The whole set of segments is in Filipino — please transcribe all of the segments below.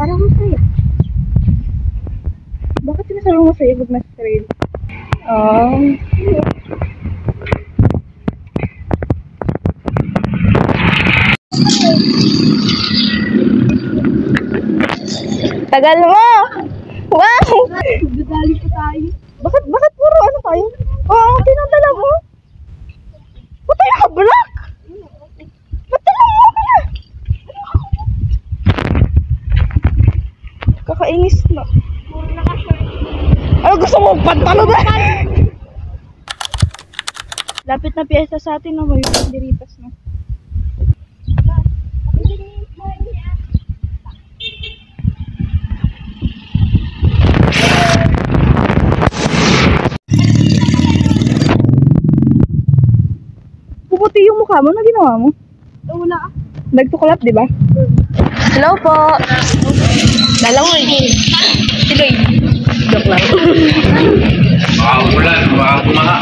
Parang masaya. Bakit sinasabi mo masaya pag nasa trail? Tagal mo! Wow! Dadali pa tayo. Bakit puro ano tayo? Oo, tinatala mo. Ba't tayo naka-block? Ba't tayo mo kaya? Kakainis na. Ano gusto mo? Pantalo ba? Lapit na piyesta sa atin na may pandiritas na. Puputi yung mukha mo na ginawa mo? Wala ka. Nagtuklap, di ba? Hello po. Lalangoy. Sige. Joke lang. Ulan, bumaha.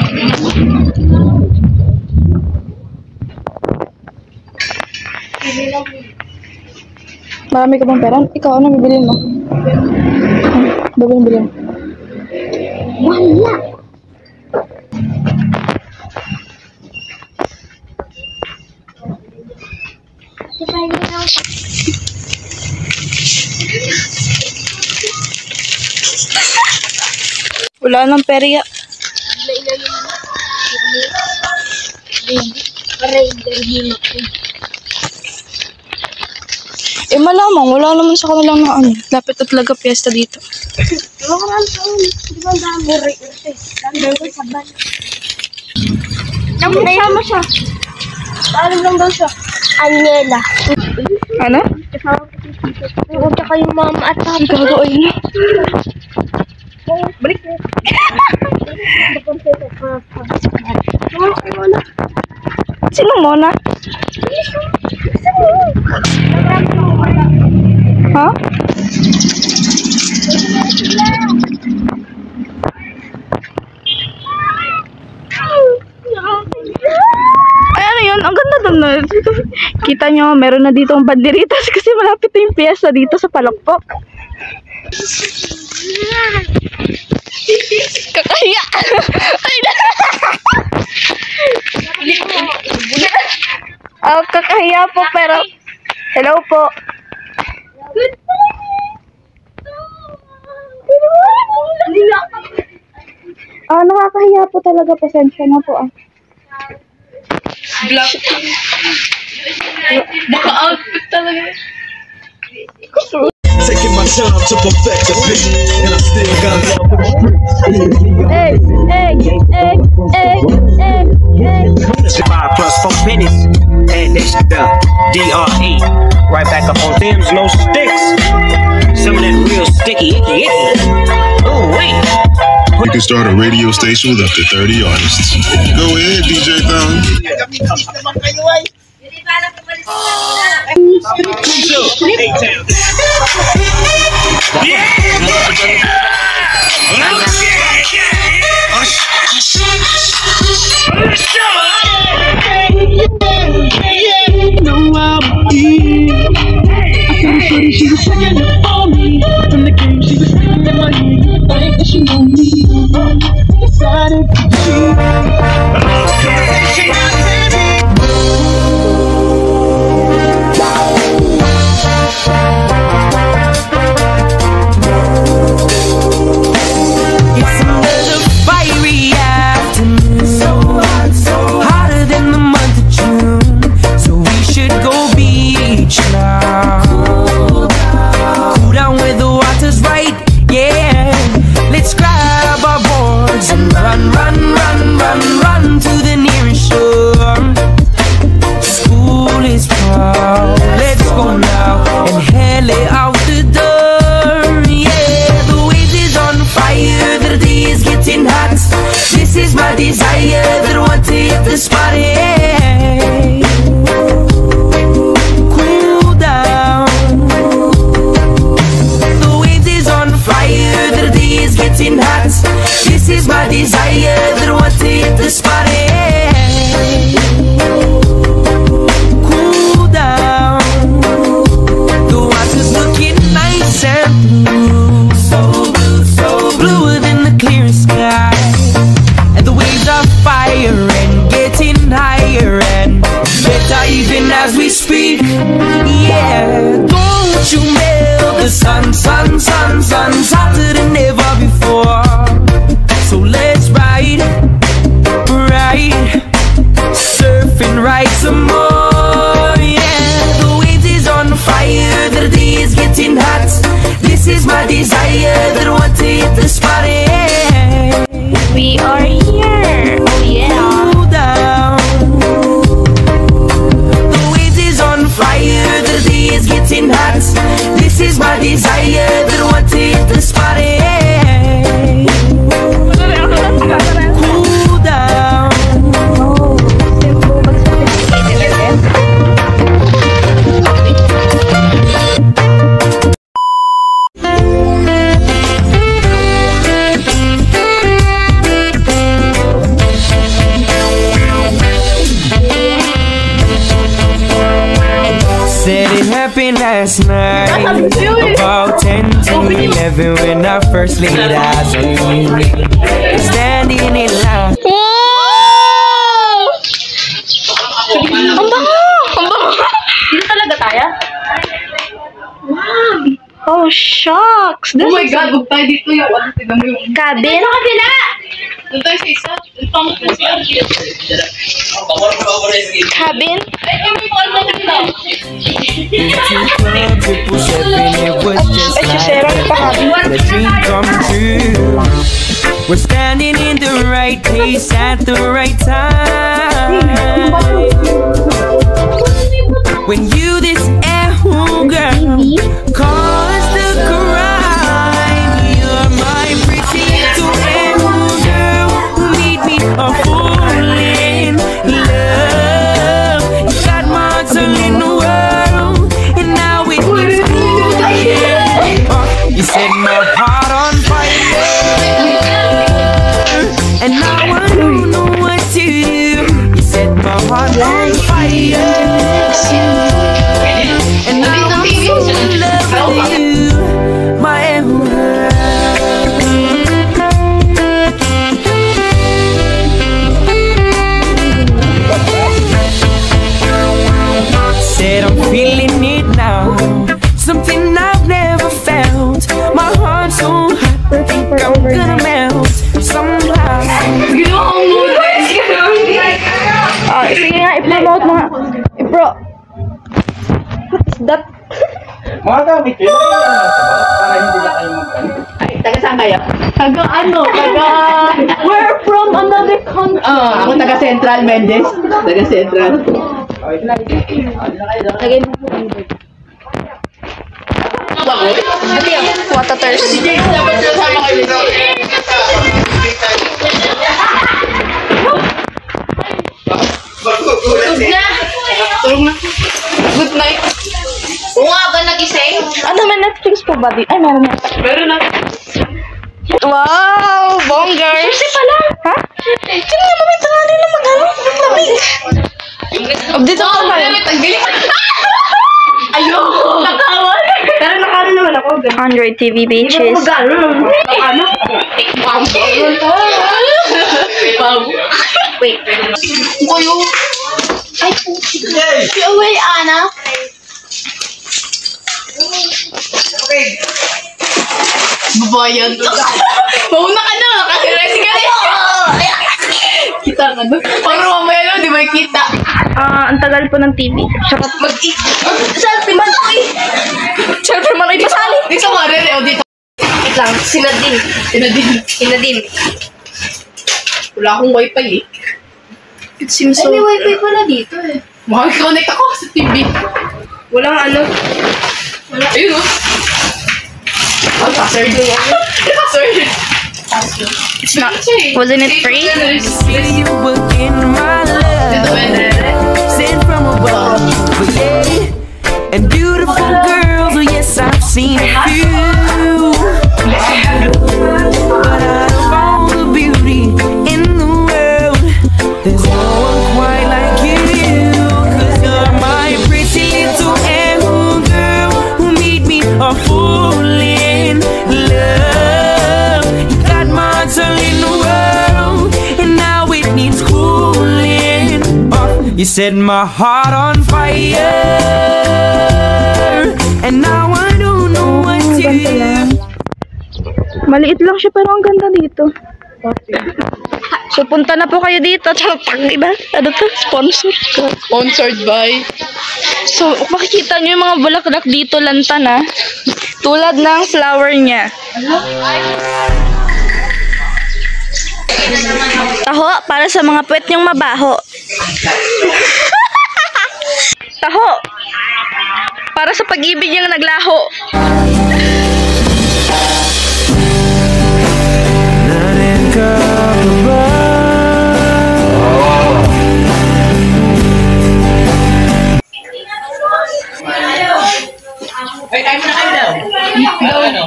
Marami ka bang pera? Ikaw, ano bibilin mo? Bilhin. Wala. Wala nang perya. Malamang, wala naman sa kanilang na ano. Lapit na talaga piyesta dito. Di ba ang dami rin? Dami saban. Sama siya. Paalam lang daw siya. Anyela. Ano? Huwag ka kayong mama at papa. Gagawin na. Balik mo. Sino Mona? Ha? Ay, ano yun? Ang ganda dun na. Kita nyo, meron na dito ang banderitas kasi malapit na yung piyesta dito sa Palakpak. Kakahiya! Kakahiya po pero... Hello po. Nakakahiya po talaga. Pasensya na po Black. Baka outfit talaga. Taking my time to perfect the beat, and I still got love for my Hey. 5 plus 4 minutes, and it's the DRE. Right back up on them, no sticks. Some of that real sticky, icky. Oh, wait. You can start a radio station with up to 30 artists. Go ahead, DJ Thumb. Cool down where the water's right, yeah. Let's cry. Sun, sun's hotter than ever before. So let's ride, surfing right some more. Yeah, the waves is on fire, the day is getting hot. This is my desire, that I want to hit the spot. Yeah. We are here. Oh yeah. Cool down. The waves is on fire, the day is getting hot. This is my desire, that I want to hit the spot. Yeah. Cool down. Said it happened last night, about 10 to 11, when I first laid eyes on you, standing in line. Ang bango! Ang bango! Dito talaga tayo? Oh, shucks! Oh my God, huwag tayo dito yung ano, tignan mo yung... Cabin? Dito kabila! Doon tayo sa isa. Ito ang Cabin? Ay, kami ko ano dito. Triple seven, it was just Ay, like sisera pa cabin. the dream come true. We're standing in the right place at the right time. When you this girl cause the crime, you're my pretty little girl who made me a fool in love. You got my soul in the world, and now it is cool. You set my heart on fire, and now I don't know what to do. You set my heart on fire. And now I'm so in love with you, my emerald. Said I'm feeling it now, something I've never felt. My heart's so hot, I think I'm gonna melt somehow. Ginawa kong noodles. Sige nga, i-promote mo nga. That... Mga gamit yun, para hindi na kayo mag-ano. Ay, taga saan kayo? Taga ano? Taga... We're from another country. Ako taga Central, Mendes. Taga Central. Lagay mo po. What a thirst. Tulog na. Tulog na. Good night. Umaga nagising. Ano man, Netflix po ba? Ay, meron na. Meron na. Wow! Bongers! Siyempre pala! Ha? Sino naman may tangali na mag-ano? Lamig! Update ako ba? Ayoko! Nakawan! Pero nakawan naman ako. Android TV bitches. Ano? Wait. Kuyo. Ay, puti. Si Uway, Ana. Babayan. Mauna ka na. Kasi resi ka rin. Kita ka na. Parang mamaya lang, di ba kita? Ang tagal po ng TV. Tsaka Selfie man ako eh. Siyempre man ay pasali. Dito ka rin eh. O dito. Wait lang. Sinadin. Sinadin. Wala akong wifi eh. It seems Ay, may wifi pala dito eh. Makakiconnect ako sa TV. Walang ano. Wala. Ayun o. Oh, password mo. Password. It's not. Wasn't it free? See you in my love, sent from above, yeah. And beautiful girls, oh yes, I've seen a few. But out of all the beauty in the world, there's no one quite like you. 'Cause you're my pretty little angel girl who made me a fool in love. You got my heart in the world, and now it needs cooling. You set my heart on fire, and now I don't know what to Maliit lang siya pero ang ganda dito. So punta na po kayo dito. Charot, iba? Ano to? Sponsor? Sponsored by... So makikita nyo yung mga bulaklak dito lantan ha. Tulad ng flower niya. Taho para sa mga puwet niyong mabaho. Taho para sa pag-ibig niyang naglaho. Ay, tayo na kayo daw. Ano?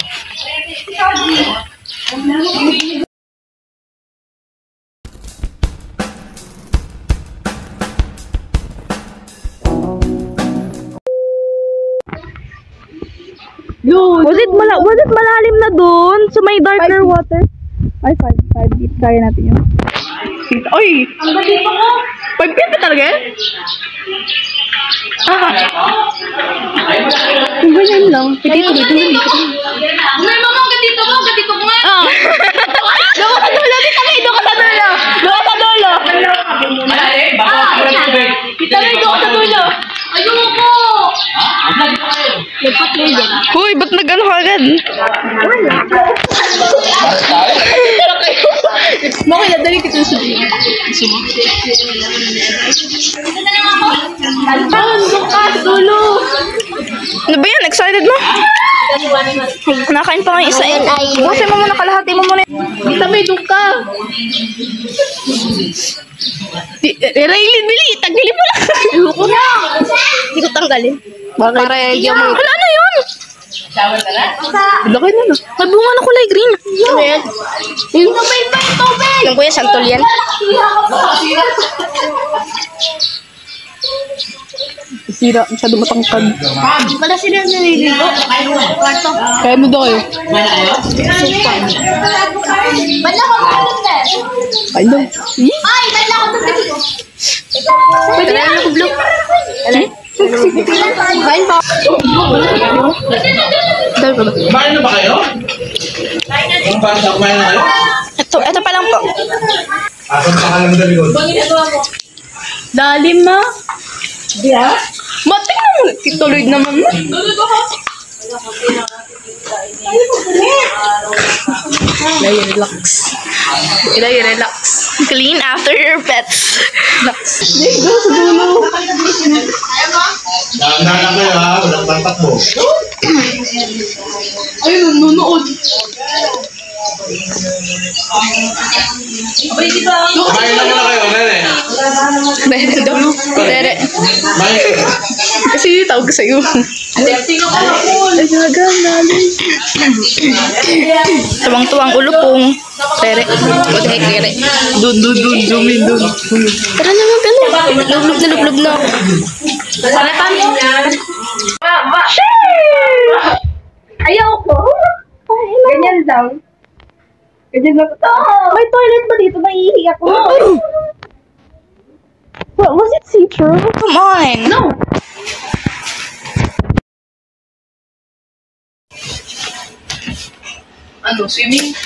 Was it malalim na dun? So may darker water? Ay, 5 feet. Kaya natin yun. Oy! Ang galing mo ko! 5 feet talaga eh? Ganyan lang. Dito. May mga gatito mo nga! Doon ka sa dulo, Tita May! Doon ka sa dulo! Kita May, doon ka sa dulo! Ayoko! Huy, ba't nag-ano ka agad? Maki na, dali kita sa dulo. Doon ka sa dulo! Ano ba yan? Excited mo? Nakain pa nga yung isa eh. Busin mo muna, kalahati mo muna. Kita May, doon ka! Raylin, bili! Tagilin mo lang! Ayoko na! Hindi ko tanggalin. Para yung... Wala na yun! Laki na no? May bunga na kulay green. Ano yan? Yung tubig! Yung kuya, santol yan. Sira, masyado matangkad. Wala sila naliligo. Kaya mo daw kayo? Bala ko na. Ay daw. Ay, bala ko na. Pwede na ako blue. Alay? Kain pa. Dahil ko ba? Kumain na ba kayo? Kung paano sa kumain na kayo? Ito pa lang po. Asan pa kalang dalikod? Lalim na. Yeah? Matik naman. Tuloy naman mo. Relax. Clean after your pets. Dahan-dahan kayo ha, walang pantakbo. Ayun, nunood. Kumain na muna kayo, nene. Bere daw. Bere. Kumain kayo. Kasi tawag ko sa'yo. Ay, gagang namin. Tuwang-tuwang ulo pong. Pere. What the heck, pere. Doon. Zoom in, doon. Tara na lublub na. Sana kami. Ayoko. Ganyan lang. May toilet ba dito? Naiihi ako. What, was it see-through? Come on. No. Ano, swimming?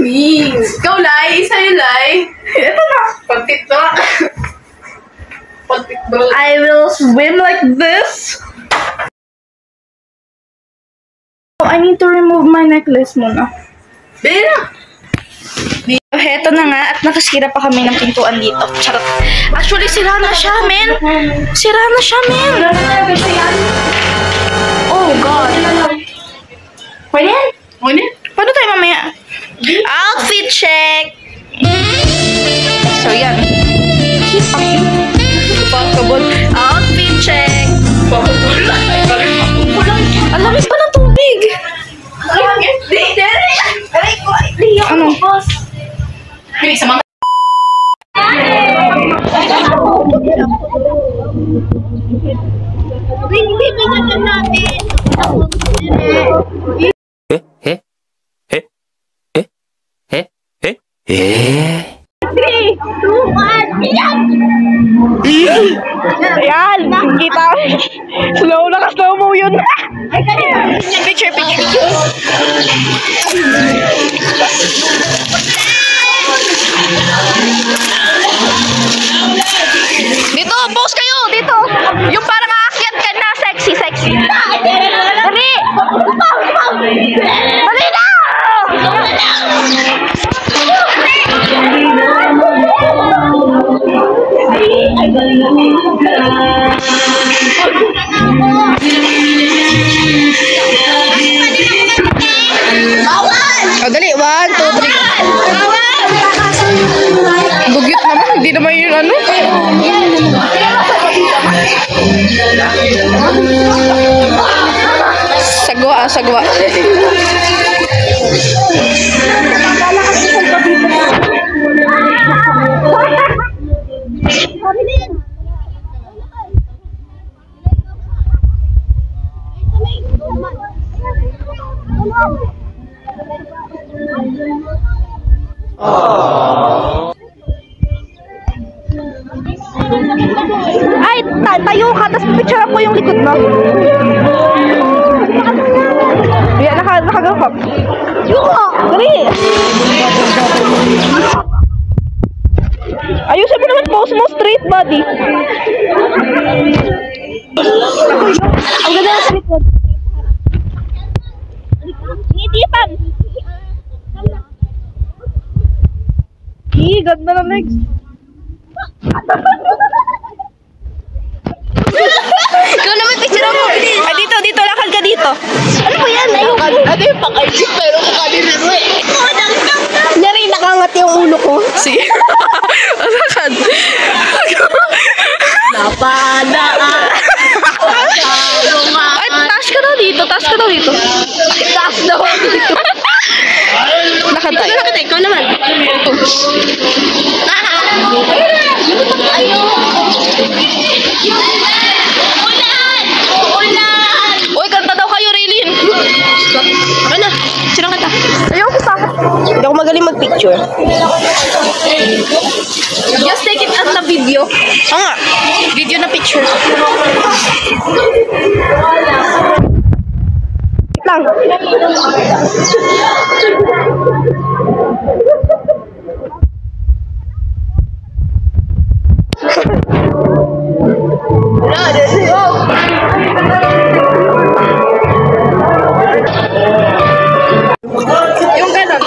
Ikaw, Lai. Sa'yo, Lai. Ito na. Pag-tiktok. I will swim like this. Oh, I need to remove my necklace muna. Bera. So, heto na nga at nakasira pa kami ng pintuan dito. Charot. Actually, sira na siya, men. Oh, God. Pwede yan? Paano tayo mamaya? Outfit check! So, yan. Possible. Outfit check! Alamig pa ng tubig! Ano? Pinig sa mga... Bibigyan natin. Picture. Dito, post kayo! Dito! Yung parang aakyat ka na, sexy. Dali! Dali na! Oh, dali. 1, 2, 3. Bugyot naman. Hindi naman yun ano. Sagwa. Ay, tayo ka, tapos picture ko yung likod mo. Yan, nakagawak. Dali! Ayusin mo naman pose mo, straight body. Ang ganda na sa likod. Ngitipan! Ganda na next. Ikaw naman picture mo. Ay, dito, lakad ka dito. Ano po yan? Ano yung pang-IG pero mukha din na rin. Nari, nakangat yung ulo ko. Si. Lakad. Napadaan. Ay, taas ka daw dito. Taas daw dito. Lakad tayo. Ikaw naman. Uy, kanta daw kayo, Raylin. Ano? Sino kanta? Ayoko sa akin. Hindi ako magaling mag-picture. Just take it as a video. Oo nga. Video na picture. Lang. Yung ganun.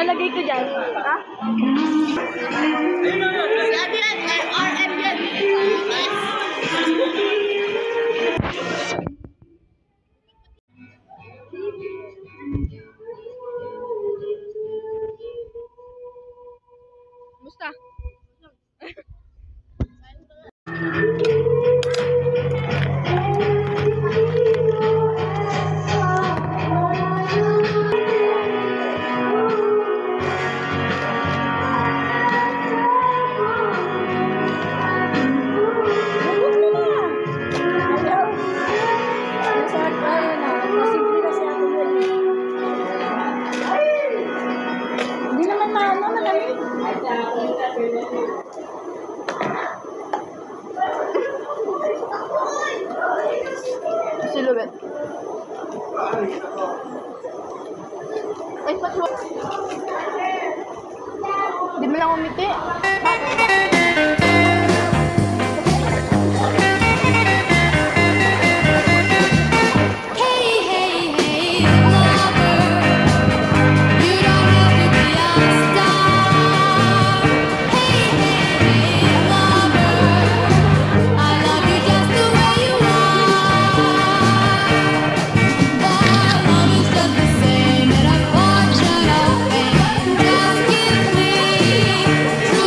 Lalagay ko dyan. Ha? Sabi yan, RM yan. Musta? Hindi naman malamig. Silhouette. Ay, patwa. Di mo lang umiti.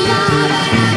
Love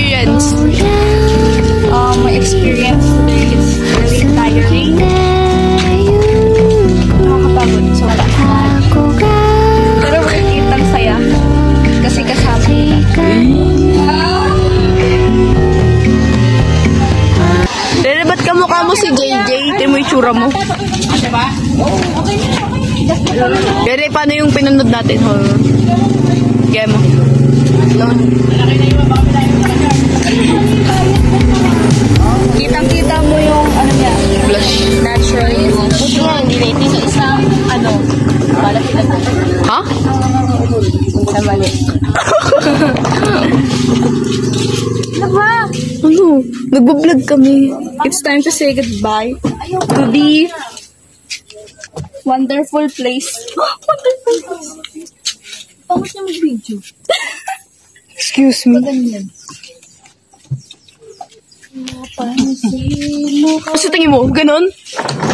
Experience. My experience today is really tiring. Nakakapagod. Sobra. Pero worth it ang saya. Kasi kasama kita. Dere, ba't kamukha mo si JJ? Ito mo yung tsura mo. Dere, paano yung pinanood natin? Kaya mo. Kitang-kita mo yung ano niya, blush. Natural. Buti nga, hindi natin sa isang ano, wala kita sa. Ha? Sa mali. Ano? Nagbablog kami. It's time to say goodbye to the wonderful place. Wonderful place. Bakit niya mag-video? Excuse me. Kasi tingin mo, ganon?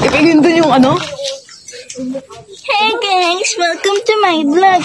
Ipagin dun yung ano? Hey guys, welcome to my vlog.